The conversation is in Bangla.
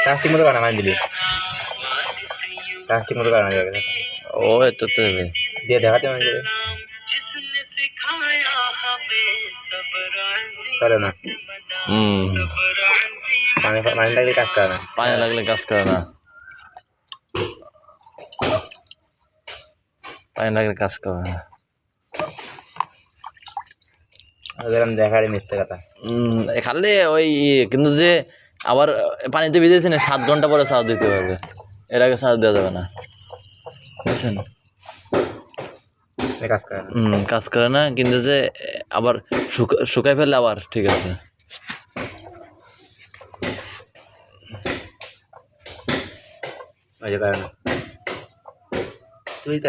প্লাস্টিক মতো কানা মান দিলি প্লাস্টিক মতো কানা যাবে ও এটা তো হবে দিয়ে দেখাতে মানে চলে না পানি লাগলে কাজ করে না পানি লাগলে কাজ করে না পানি লাগলে কাজ করে না দেখারে মিথ্যে কথা খালি ওই কিন্তু যে আবার পানিতে ভিজেছে না 7 ঘন্টা পরে চার্জ দিতে হবে এর আগে চার্জ দেওয়া যাবে না বুঝছেন কাজ করে না কাজ করে না কিন্তু যে আবার শুকাই ফেললে আবার ঠিক আছে ওই যে কারণ তুই তো